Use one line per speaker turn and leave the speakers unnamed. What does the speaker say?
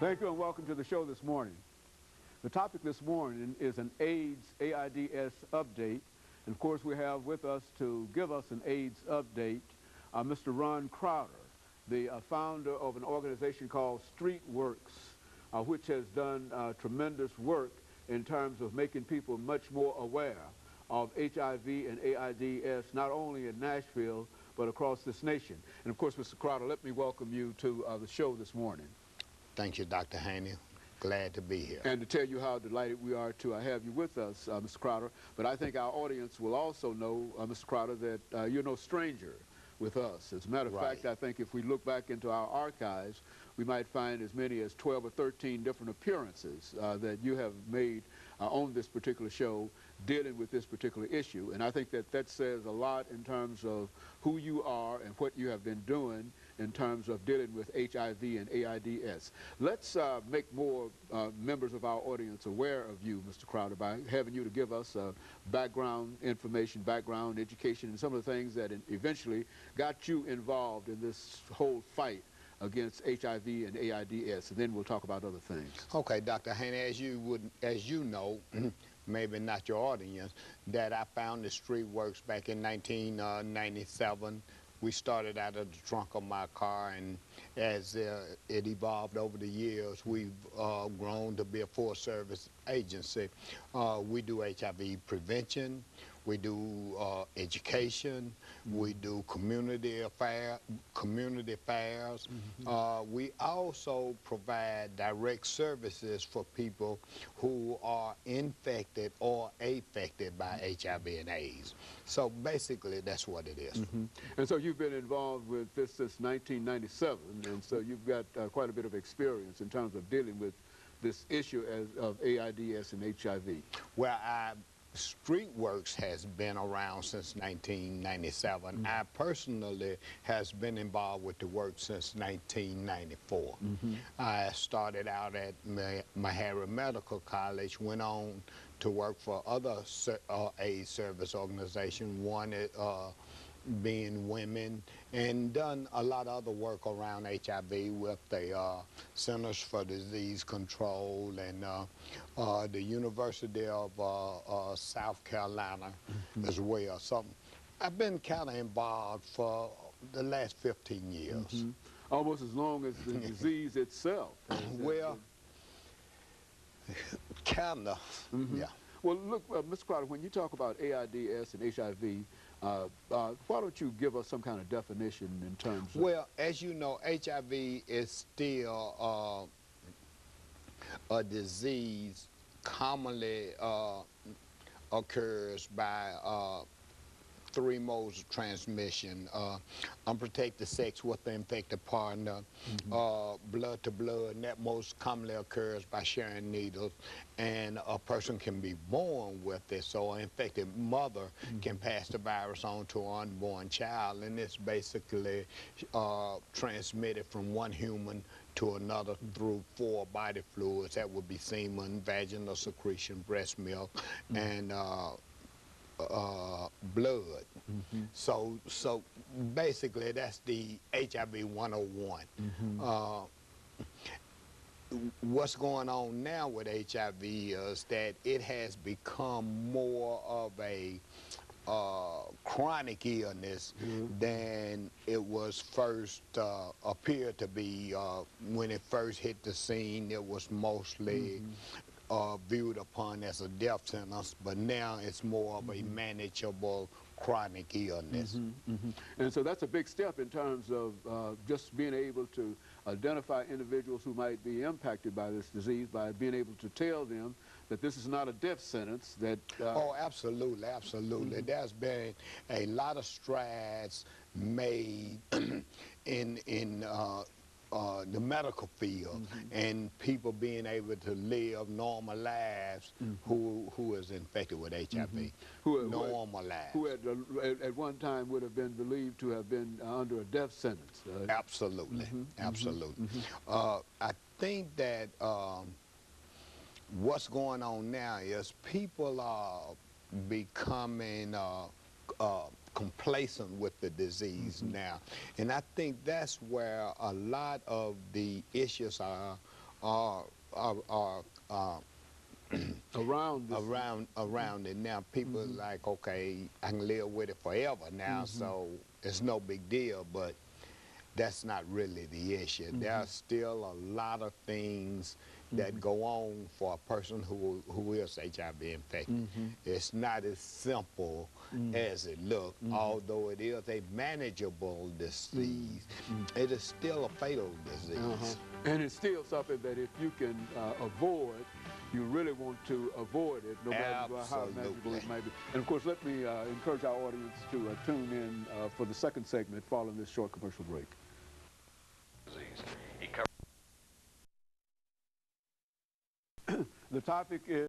Thank you and welcome to the show this morning. The topic this morning is an AIDS update. And of course we have with us to give us an AIDS update Mr. Ron Crowder, the founder of an organization called StreetWorks, which has done tremendous work in terms of making people much more aware of HIV and AIDS, not only in Nashville, but across this nation. And of course, Mr. Crowder, let me welcome you to the show this morning.
Thank you, Dr. Haney. Glad to be here.
And to tell you how delighted we are to have you with us, Mr. Crowder. But I think our audience will also know, Mr. Crowder, that you're no stranger with us. As a matter of fact, I think if we look back into our archives, we might find as many as 12 or 13 different appearances that you have made on this particular show dealing with this particular issue. And I think that that says a lot in terms of who you are and what you have been doing in terms of dealing with HIV and AIDS. Let's make more members of our audience aware of you, Mr. Crowder, by having you to give us background information, background education, and some of the things that eventually got you involved in this whole fight against HIV and AIDS, and then we'll talk about other things.
Okay, Dr. Haney, as you know, maybe not your audience, that I founded StreetWorks back in 1997. We started out of the trunk of my car, and as it evolved over the years, we've grown to be a full-service agency. We do HIV prevention, we do education, we do community affairs. We also provide direct services for people who are infected or affected by HIV and AIDS. So basically, that's what it is.
And so you've been involved with this since 1997, and so you've got quite a bit of experience in terms of dealing with this issue of AIDS and HIV.
Well, StreetWorks has been around since 1997. I personally has been involved with the work since 1994. I started out at Meharry Medical College, went on to work for other AIDS service organizations, one being women, and done a lot of other work around HIV with the Centers for Disease Control and the University of South Carolina as well. So I've been kind of involved for the last 15 years.
Almost as long as the disease itself.
Well, kind of, yeah.
Well, look, Mr. Crowder, when you talk about AIDS and HIV, why don't you give us some kind of definition in terms of...
Well, as you know, HIV is still a disease commonly occurs by three modes of transmission: unprotected sex with the infected partner, blood to blood, and that most commonly occurs by sharing needles. And a person can be born with it, so an infected mother can pass the virus on to an unborn child, and it's basically transmitted from one human to another through four body fluids. That would be semen, vaginal secretion, breast milk, and blood. So basically that's the HIV 101. What's going on now with HIV is that it has become more of a chronic illness than it was first appeared to be. When it first hit the scene, it was mostly viewed upon as a death sentence, but now it's more of a manageable chronic illness.
And so that's a big step in terms of just being able to identify individuals who might be impacted by this disease, by being able to tell them that this is not a death sentence. That
oh, absolutely, absolutely. There's been a lot of strides made in the medical field, and people being able to live normal lives who is infected with HIV. Normal lives.
Who at one time would have been believed to have been under a death sentence.
Absolutely, absolutely. I think that what's going on now is people are becoming complacent with the disease now, and I think that's where a lot of the issues are
around this.
around it. Now people are like, okay, I can live with it forever now, so it's no big deal, but that's not really the issue. There are still a lot of things that go on for a person who is HIV infected. It's not as simple as it looks, although it is a manageable disease. It is still a fatal disease.
And it's still something that if you can avoid, you really want to avoid it, no matter how manageable it may be. And of course, let me encourage our audience to tune in for the second segment following this short commercial break. The topic is